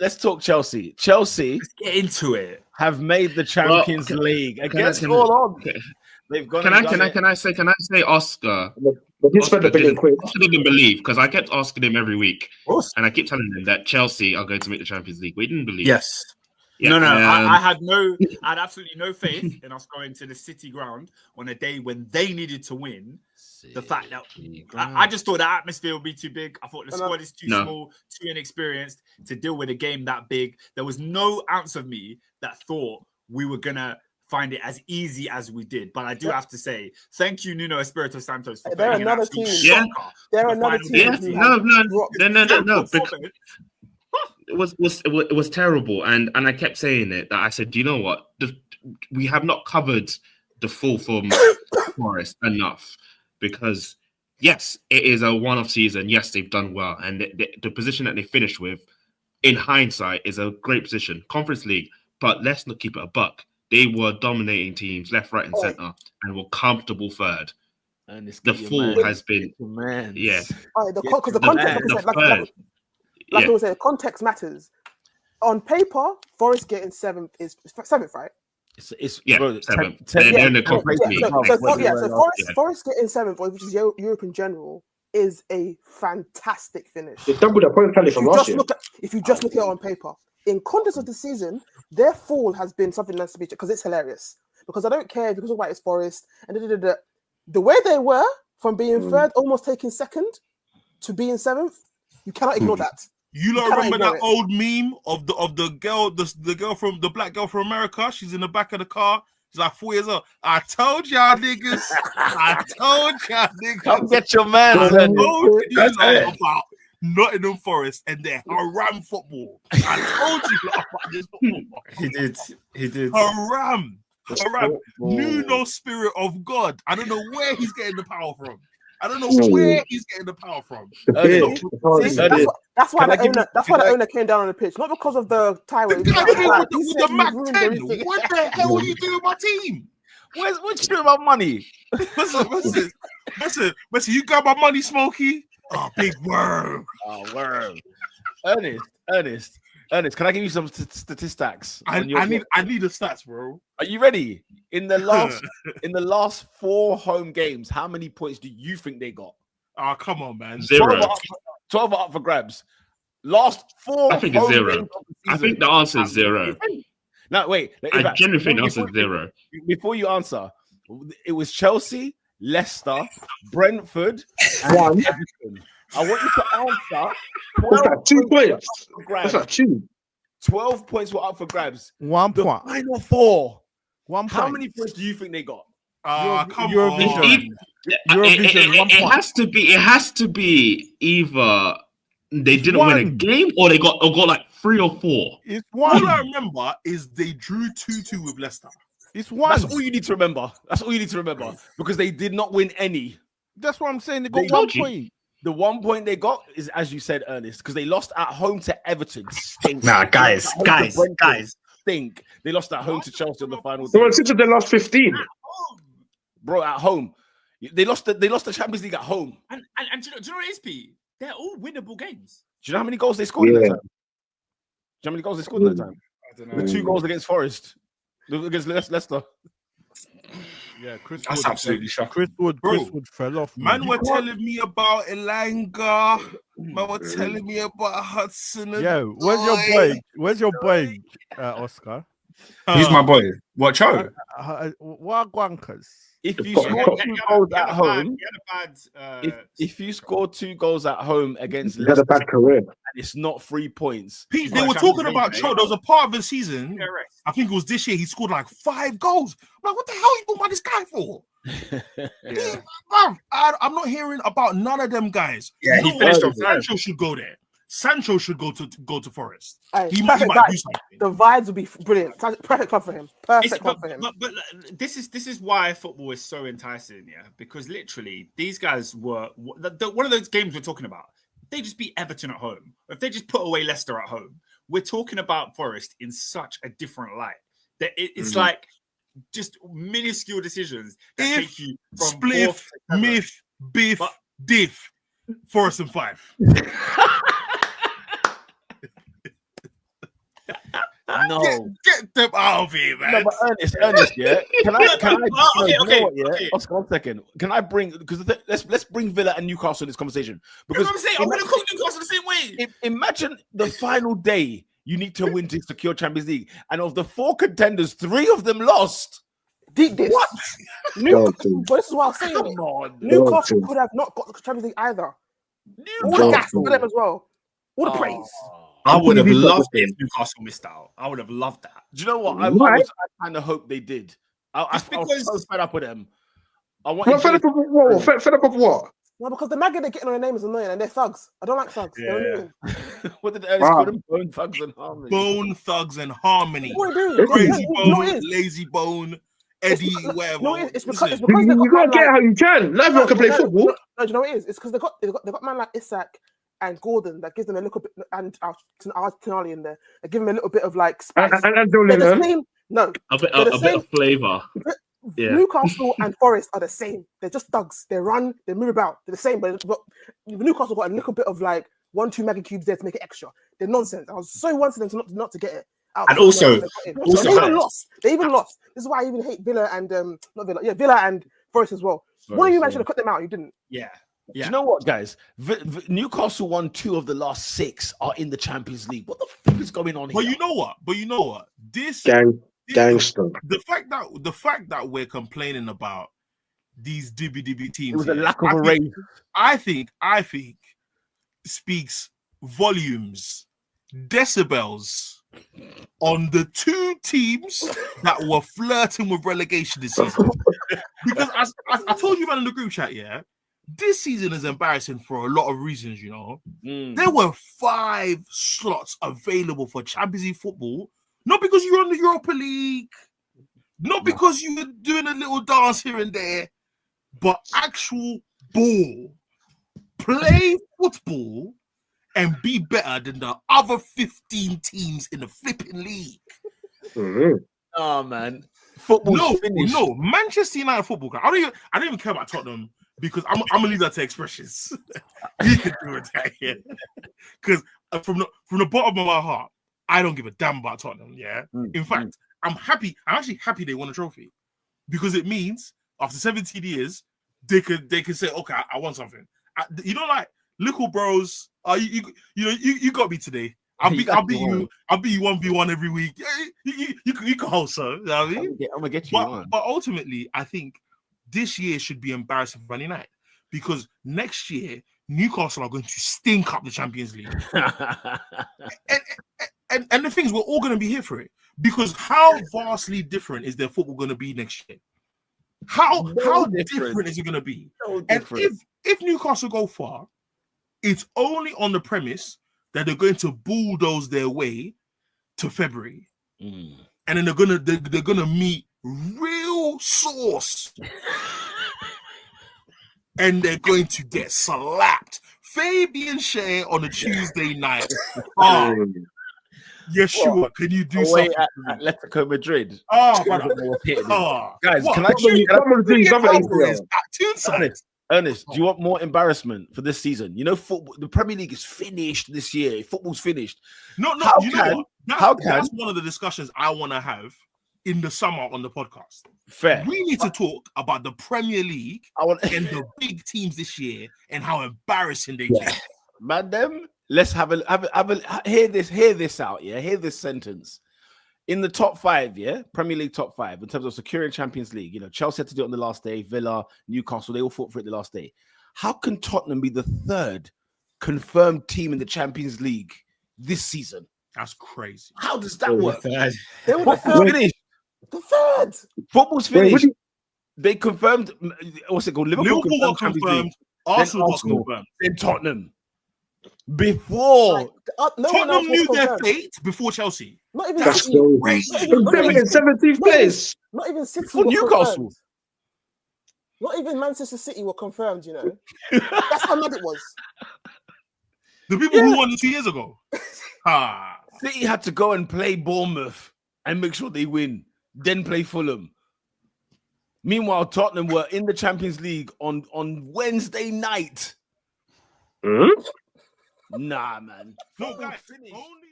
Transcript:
let's talk Chelsea. Chelsea, let's get into it. Have made the Champions League against all odds. They've gone. Can I say Oscar? But he spent a billion quid. Oscar didn't believe because I kept asking him every week, and I kept telling him that Chelsea are going to make the Champions League. We didn't believe. Yes. Yeah. No. I had absolutely no faith in us going to the City ground on a day when they needed to win. The fact that I just thought the atmosphere would be too big. I thought the squad is too small, too inexperienced to deal with a game that big. There was no ounce of me that thought we were gonna find it as easy as we did. But I do have to say, thank you, Nuno Espírito Santo. They're another team. They're another team. Yeah. No. It was terrible, and I kept saying it. That I said, you know what? We have not covered the full from Forest enough. Because, yes, it is a one-off season. Yes, they've done well. And the position that they finished with, in hindsight, is a great position. Conference League. But let's not keep it a buck. They were dominating teams left, right, and centre and were comfortable third. And the fall has been... Yeah. Because the context... Like I was saying, context matters. On paper, Forest getting seventh is seventh, right? It's seventh. They're in the Conference League. So Forest getting seventh, which is Europe in general, is a fantastic finish. They doubled their point tally from last year. If you just look at it on paper, in context of the season, their fall has been something that's speech because it's hilarious. Because I don't care if you talk about it's Forest and the way they were from being third, almost taking second, to being seventh, you cannot ignore that. You lot remember that old meme of the girl, the girl from the black girl from America? She's in the back of the car. She's like 4 years old. I told y'all niggas. Come get your man. I told you about Nottingham Forest and their haram football. I told you about this football. He did. Haram. Nuno Spirit of God. I don't know where he's getting the power from. That's why the owner came down on the pitch, not because of the tirade. What the hell are you doing with my team? What you doing about money? Listen, you got my money, Smokey? Oh, big worm. Oh, worm. Ernest, can I give you some statistics? I need the stats, bro. Are you ready? In the last 4 home games, how many points do you think they got? Oh, come on, man. 0. 12 up for grabs. Last 4. I think it's 0. I think the answer is 0. No, wait. I genuinely think the answer is 0. Before you answer, it was Chelsea, Leicester, Brentford, and Everton. I want you to answer. That's like 2 points. That's like 2. 12 points were up for grabs. 1 point. The final 4. 1 point. How many points do you think they got? Come Eurovision. on. It has to be either they didn't win a game or they got like 3 or 4. It's 1. All I remember is they drew 2-2 with Leicester. It's 1. That's all you need to remember. Because they did not win any. That's what I'm saying. They got 1 point. The 1 point they got is, as you said, Ernest, because they lost at home to Everton. Stink. Nah, guys. Stink. They lost at home to Chelsea on the final day. They won 6 of their last 15. Bro, at home. They lost the Champions League at home. And do you know what it is, Pete? They're all winnable games. Do you know how many goals they scored in that time? Do you know how many goals they scored in that time? I don't know. The 2 goals against Forest. Against Leicester. Yeah, That's absolutely shocking. Chris Wood fell off. Man were telling me about Elanga. Man were telling me about Hudson. Yeah, where's your boy, Oscar? He's my boy. What Cho? What guankers? If you score 2 goals at home, if you score 2 goals at home against Leicester, had a bad career, and it's not 3 points. Pete, they were talking about Cho. There was a part of the season. I think it was this year. He scored like 5 goals. I'm like, what the hell are you talking about this guy for? I'm not hearing about none of them guys. Yeah, he finished on Sancho should go there. Sancho should go to Forest. He might do something. The vibes would be brilliant. Perfect club for him. But this is why football is so enticing, yeah. Because literally, these guys were one of those games we're talking about. If they just beat Everton at home, or if they just put away Leicester at home, we're talking about Forest in such a different light. That it's like just minuscule decisions that take you from spliff, myth, biff, diff, Forest and 5. No. Get them out of here, man. No, but Ernest, yeah. Can I? Okay, you know what, yeah? okay. Oscar, 1 second. Can I bring? Because let's bring Villa and Newcastle in this conversation. Because Because I'm saying I'm gonna cook Newcastle the same way. imagine the final day you need to win to secure Champions League, and of the 4 contenders, 3 of them lost. Deep this. What? Newcastle, but this is what I was saying. Come on. Newcastle could have not got the Champions League either. All the gas for them as well. All the praise. I would have loved it if Newcastle missed out. I would have loved that. Do you know what? I kind of hope they did. I was so fed up with them. I want Fed up of what? Fed up of what? Well, because the maggot they're getting on their name is annoying and they're thugs. I don't like thugs. Yeah. They're annoying. What did Ernest call them? Bone thugs and harmony. Bone thugs and harmony. What do you do? Crazy No, bone, it is. lazy bone, Eddie, whatever. No, it's because Listen, they You gotta get how you can. Not everyone can play football. No, do you know what it is? It's because they got man like Isak and Gordon that gives them a little bit, and Tonali in there. They give them a little bit of like spice. And They're the same. No, A bit of flavour. Yeah. Newcastle and Forest are the same. They're just thugs. They run, they move about. They're the same, but Newcastle got a little bit of like 1-2 Maggie cubes there to make it extra. They're nonsense. I was so wanting them to not to get it. And also they even lost. They even lost. This is why I even hate Villa and Villa and Forest as well. One of you man should have cut them out. You didn't. Yeah. Do you know what, guys? Newcastle won 2 of the last 6 are in the Champions League. What the fuck is going on here? But you know what? This Gangster. the fact that we're complaining about these dibby teams. It was a lack of a raise. I think speaks volumes, decibels on the 2 teams that were flirting with relegation this season. Because as I told you about in the group chat, yeah, this season is embarrassing for a lot of reasons, you know. There were 5 slots available for Champions League football, not because you're on the Europa League, not because you were doing a little dance here and there, but actual ball. Play football and be better than the other 15 teams in the flipping league. Oh man, football's finished. No, Manchester United football. I don't even care about Tottenham because I'm gonna leave that to expressions. You can do it, yeah. Because from the bottom of my heart, I don't give a damn about Tottenham. Yeah. In fact, I'm happy. I'm actually happy they won a trophy because it means after 17 years they could say, okay, I won something. You know, like little bros. You got me today. I'll beat you 1v1 every week. You can hold so. You know what I mean? I'm gonna get you one. But ultimately, I think this year should be embarrassing for Man United because next year Newcastle are going to stink up the Champions League. and the thing is, we're all going to be here for it because how vastly different is their football going to be next year? How different is it going to be? And if Newcastle go far, it's only on the premise that they're going to bulldoze their way to February, and then they're gonna meet real sauce, and they're going to get slapped. Fabian Shea on a Tuesday night. Yeshua, can you do something? At Atletico Madrid. Guys, can I choose? Ernest, do you want more embarrassment for this season? You know, football, the Premier League is finished this year. Football's finished. No, that's one of the discussions I want to have in the summer on the podcast. Fair. We need to talk about the Premier League and the big teams this year and how embarrassing they are. Madam, let's have a hear this out. Yeah, hear this sentence. In the top 5, yeah, Premier League top 5, in terms of securing Champions League, you know, Chelsea had to do it on the last day, Villa, Newcastle, they all fought for it the last day. How can Tottenham be the 3rd confirmed team in the Champions League this season? That's crazy. How does that work? They were finished. The 3rd. Football's finished. They confirmed, what's it called? Liverpool got confirmed. Arsenal got confirmed. Then Tottenham. Before Tottenham knew their fate before Chelsea. Not even That's City. in 17th place. Not even City. For Newcastle. Not even Manchester City were confirmed, you know. That's how mad it was. The people who won it 2 years ago. City had to go and play Bournemouth and make sure they win, then play Fulham. Meanwhile, Tottenham were in the Champions League on Wednesday night. Nah, man. No, guys, only